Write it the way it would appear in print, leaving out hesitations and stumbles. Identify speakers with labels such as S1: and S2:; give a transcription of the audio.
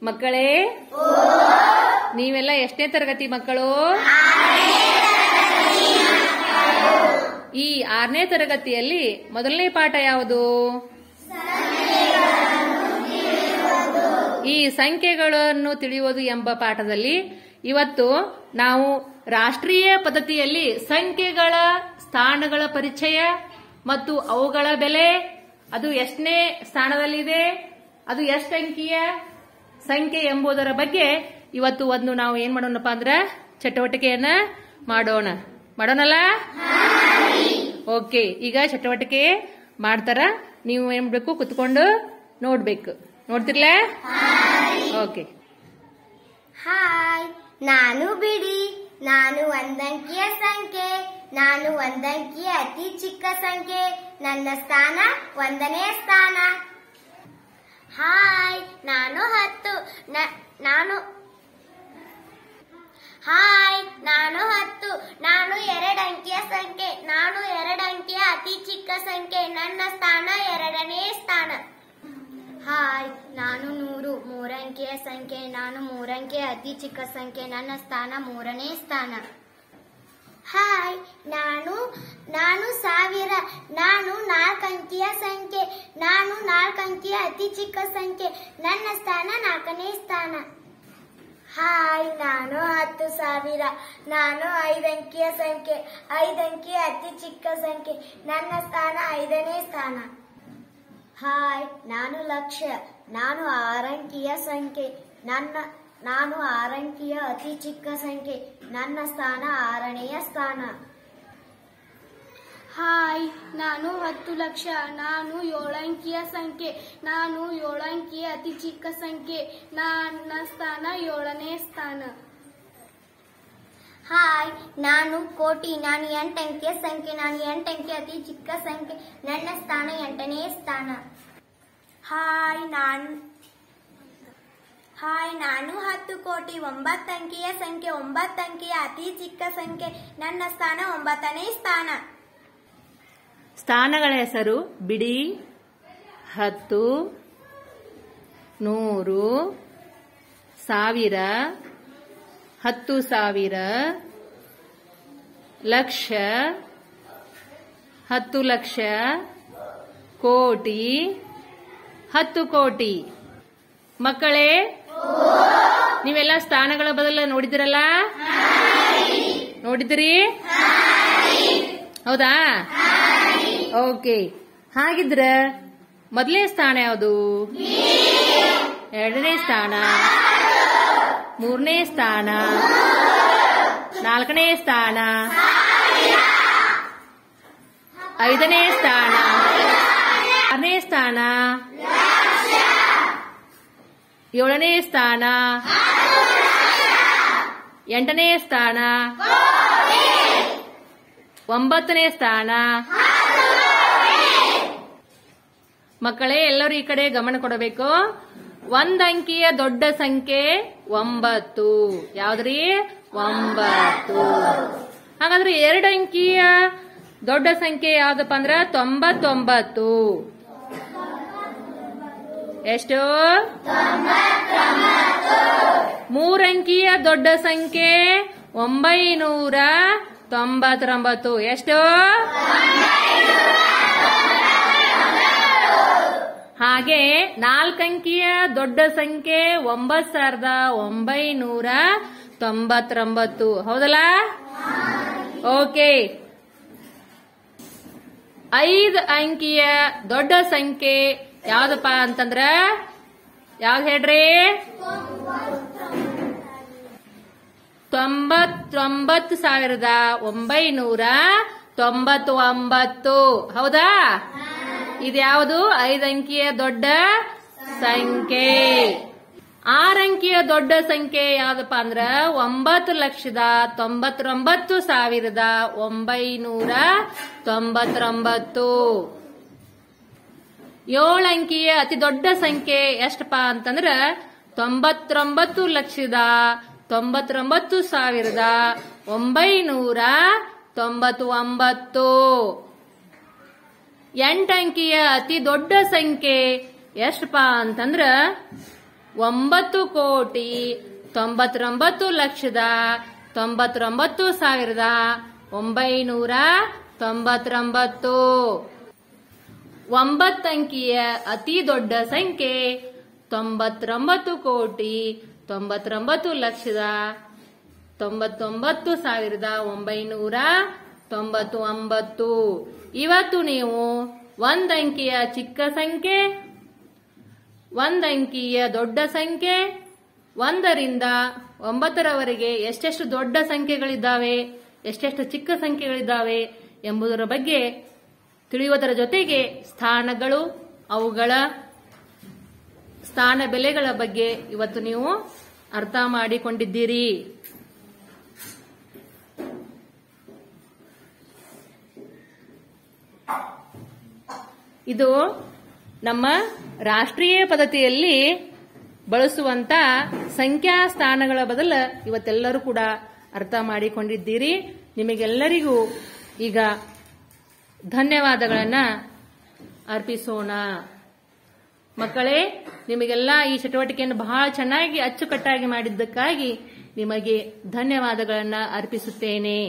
S1: ಮಕ್ಕಳೇ, ನೀವೆಲ್ಲ ಎಷ್ಟನೇ ತರಗತಿ ಮಕ್ಕಳು? ಈ 6ನೇ ತರಗತಿಯಲ್ಲಿ ಮೊದಲನೇ ಪಾಠ ಯಾವುದು? ಈ ಸಂಖ್ಯೆಗಳನ್ನು ತಿಳಿಯುವುದು ಎಂಬ ಪಾಠದಲ್ಲಿ ಇವತ್ತು ನಾವು ರಾಷ್ಟ್ರೀಯ ಪದ್ಧತಿಯಲ್ಲಿ ಸಂಖ್ಯೆಗಳ ಸ್ಥಾನಗಳ ಪರಿಚಯ ಮತ್ತು ಅವುಗಳ ಬೆಲೆ, ಅದು ಎಷ್ಟನೇ ಸ್ಥಾನದಲ್ಲಿದೆ, ಅದು ಎಷ್ಟು ಅಂಕಿಯ ಸಂಖ್ಯೆ ಎಂಬುದರ ಬಗ್ಗೆ ಇವತ್ತು ಒಂದು ನಾವು ಏನ್ ಮಾಡೋಣಪ್ಪ ಅಂದ್ರೆ ಚಟುವಟಿಕೆಯನ್ನ ಮಾಡೋಣಲ್ಲ? ಓಕೆ, ಈಗ ಚಟುವಟಿಕೆ ಮಾಡ್ತಾರ. ನೀವು ಏನ್ ಮಾಡ್ಬೇಕು, ಕುತ್ಕೊಂಡು ನೋಡ್ಬೇಕು. ನೋಡ್ತಿರ್ಲಾ? ಓಕೆ.
S2: ಹಾಯ್, ನಾನು ಬಿಡಿ. ನಾನು ಒಂದಂಕಿಯ ಸಂಖ್ಯೆ. ನಾನು ಒಂದಂಕಿಯ ಅತಿ ಚಿಕ್ಕ ಸಂಖ್ಯೆ. ನನ್ನ ಸ್ಥಾನ 1ನೇ ಸ್ಥಾನ. ಹಾಯ್, ನಾನು 10. ನಾನು 10. ನಾನು 2 ಅಂಕಿಯ ಸಂಖ್ಯೆ. ನಾನು 2 ಅಂಕಿಯ ಅತಿ ಚಿಕ್ಕ ಸಂಖ್ಯೆ. ನನ್ನ ಸ್ಥಾನ 2ನೇ ಸ್ಥಾನ. ಹಾಯ್, ನಾನು 100. 3 ಅಂಕಿಯ ಸಂಖ್ಯೆ. ನಾನು 3 ಅಂಕಿಯ ಅತಿ ಚಿಕ್ಕ ಸಂಖ್ಯೆ. ನನ್ನ ಸ್ಥಾನ 3ನೇ ಸ್ಥಾನ. ಹಾಯ್, ನಾನು 1000. ನಾನು 4 ಅಂಕಿಯ ಸಂಖ್ಯೆ. ನಾನು 4 ಅಂಕಿಯ ಅತಿ ಚಿಕ್ಕ ಸಂಖ್ಯೆ. ನನ್ನ ಸ್ಥಾನ 4ನೇ ಸ್ಥಾನ. ಹಾಯ್, ನಾನು 10,000. ನಾನು 5 ಅಂಕಿಯ ಸಂಖ್ಯೆ. 5 ಅಂಕಿಯ ಅತಿ ಚಿಕ್ಕ ಸಂಖ್ಯೆ. ನನ್ನ ಸ್ಥಾನ 5ನೇ ಸ್ಥಾನ. ಹಾಯ್, ನಾನು 1,00,000. ನಾನು 6 ಅಂಕಿಯ ಸಂಖ್ಯೆ. ನಾನು 6 ಅಂಕಿಯ ಅತಿ ಚಿಕ್ಕ ಸಂಖ್ಯೆ. ನನ್ನ ಸ್ಥಾನ 6ನೇ ಸ್ಥಾನ. ಹಾಯ್, ನಾನು 10,00,000. ನಾನು 7 ಅಂಕಿಯ ಸಂಖ್ಯೆ. ನಾನು 7 ಅಂಕಿಯ ಅತಿ ಚಿಕ್ಕ ಸಂಖ್ಯೆ. ನನ್ನ ಸ್ಥಾನ 7ನೇ ಸ್ಥಾನ. ಹಾಯ್, ನಾನು 1,00,00,000. ನಾನು 8 ಅಂಕಿಯ ಸಂಖ್ಯೆ. ನಾನು 8 ಅಂಕಿಯ ಅತಿ ಚಿಕ್ಕ ಸಂಖ್ಯೆ. ನನ್ನ ಸ್ಥಾನ 8ನೇ ಸ್ಥಾನ. ಹಾಯ್, ನಾನು 10,00,00,000. 9 ಅಂಕಿಯ ಸಂಖ್ಯೆ. 9 ಅಂಕಿಯ ಅತಿ ಚಿಕ್ಕ ಸಂಖ್ಯೆ. ನನ್ನ ಸ್ಥಾನ 9ನೇ ಸ್ಥಾನ.
S1: ಸ್ಥಾನಗಳ ಹೆಸರು ಬಿಡಿ, 10, 100, 1000, 10,000, ಲಕ್ಷ, 10,00,000, ಕೋಟಿ, 10 ಕೋಟಿ. ಮಕ್ಕಳೇ, ನೀವೆಲ್ಲ ಸ್ಥಾನಗಳ ಬದಲು ನೋಡಿದಿರಲ್ಲ? ನೋಡಿದಿರಿ? ಹೌದಾ? ಓಕೆ. ಹಾಗಿದ್ರ ಮೊದಲನೇ ಸ್ಥಾನ ಯಾವುದು? 2ನೇ ಸ್ಥಾನ, 3ನೇ ಸ್ಥಾನ, 4ನೇ ಸ್ಥಾನ, 5ನೇ ಸ್ಥಾನ, 6ನೇ ಸ್ಥಾನ, 7ನೇ ಸ್ಥಾನ, 8ನೇ ಸ್ಥಾನ, 9ನೇ ಸ್ಥಾನ. ಮಕ್ಕಳೇ, ಎಲ್ಲರೂ ಈ ಕಡೆ ಗಮನ ಕೊಡಬೇಕು. 1 ಅಂಕಿಯ ದೊಡ್ಡ ಸಂಖ್ಯೆ 9. ಯಾವ್ದ್ರಿ? 9. ಹಾಗಾದ್ರೆ 2 ಅಂಕಿಯ ದೊಡ್ಡ ಸಂಖ್ಯೆ ಯಾವ್ದಪ್ಪ ಅಂದ್ರ 99. ಎಷ್ಟು? 3 ಅಂಕಿಯ ದೊಡ್ಡ ಸಂಖ್ಯೆ 999. ಎಷ್ಟು? ಹಾಗೆ 4 ಅಂಕಿಯ ದೊಡ್ಡ ಸಂಖ್ಯೆ 9,999. ಹೌದಲ್ಲ? ಓಕೆ. 5 ಅಂಕಿಯ ದೊಡ್ಡ ಸಂಖ್ಯೆ ಯಾವ್ದಪ್ಪ ಅಂತಂದ್ರ ಯಾವ್ದು ಹೇಳ್ರಿ? 99,999. ಹೌದಾ? ಇದ್ಯಾವುದು? 5 ಅಂಕಿಯ ದೊಡ್ಡ ಸಂಖ್ಯೆ. 6 ಅಂಕಿಯ ದೊಡ್ಡ ಸಂಖ್ಯೆ ಯಾವ್ದಪ್ಪ ಅಂದ್ರ 9,99,999. 7 ಅಂಕಿಯ ಅತಿ ದೊಡ್ಡ ಸಂಖ್ಯೆ ಎಷ್ಟಪ್ಪ ಅಂತಂದ್ರ 99,99,999. 8 ಅಂಕಿಯ ಅತಿ ದೊಡ್ಡ ಸಂಖ್ಯೆ ಎಷ್ಟಪ್ಪ ಅಂತಂದ್ರ 9,99,999,999. 9 ಅಂಕಿಯ ಅತಿ ದೊಡ್ಡ ಸಂಖ್ಯೆ 99,99,999,999. ಇವತ್ತು ನೀವು 1 ಅಂಕಿಯ ಚಿಕ್ಕ ಸಂಖ್ಯೆ, 1 ಅಂಕಿಯ ದೊಡ್ಡ ಸಂಖ್ಯೆ, 1 ರಿಂದ 9 ರವರೆಗೆ ಎಷ್ಟೆಷ್ಟು ದೊಡ್ಡ ಸಂಖ್ಯೆಗಳಿದ್ದಾವೆ, ಎಷ್ಟೆಷ್ಟು ಚಿಕ್ಕ ಸಂಖ್ಯೆಗಳಿದ್ದಾವೆ ಎಂಬುದರ ಬಗ್ಗೆ ತಿಳಿಯುವುದರ ಜೊತೆಗೆ ಸ್ಥಾನಗಳು, ಅವುಗಳ ಸ್ಥಾನ ಬೆಲೆಗಳ ಬಗ್ಗೆ ಇವತ್ತು ನೀವು ಅರ್ಥ ಮಾಡಿಕೊಂಡಿದ್ದೀರಿ. ಇದು ನಮ್ಮ ರಾಷ್ಟ್ರೀಯ ಪದ್ಧತಿಯಲ್ಲಿ ಬಳಸುವಂತ ಸಂಖ್ಯಾ ಸ್ಥಾನಗಳ ಬದಲ ಇವತ್ತೆಲ್ಲರೂ ಕೂಡ ಅರ್ಥ ಮಾಡಿಕೊಂಡಿದ್ದೀರಿ. ನಿಮಗೆಲ್ಲರಿಗೂ ಈಗ ಧನ್ಯವಾದಗಳನ್ನ ಅರ್ಪಿಸೋಣ. ಮಕ್ಕಳೇ, ನಿಮಗೆಲ್ಲ ಈ ಚಟುವಟಿಕೆಯನ್ನು ಬಹಳ ಚೆನ್ನಾಗಿ ಅಚ್ಚುಕಟ್ಟಾಗಿ ಮಾಡಿದ್ದಕ್ಕಾಗಿ ನಿಮಗೆ ಧನ್ಯವಾದಗಳನ್ನ ಅರ್ಪಿಸುತ್ತೇನೆ.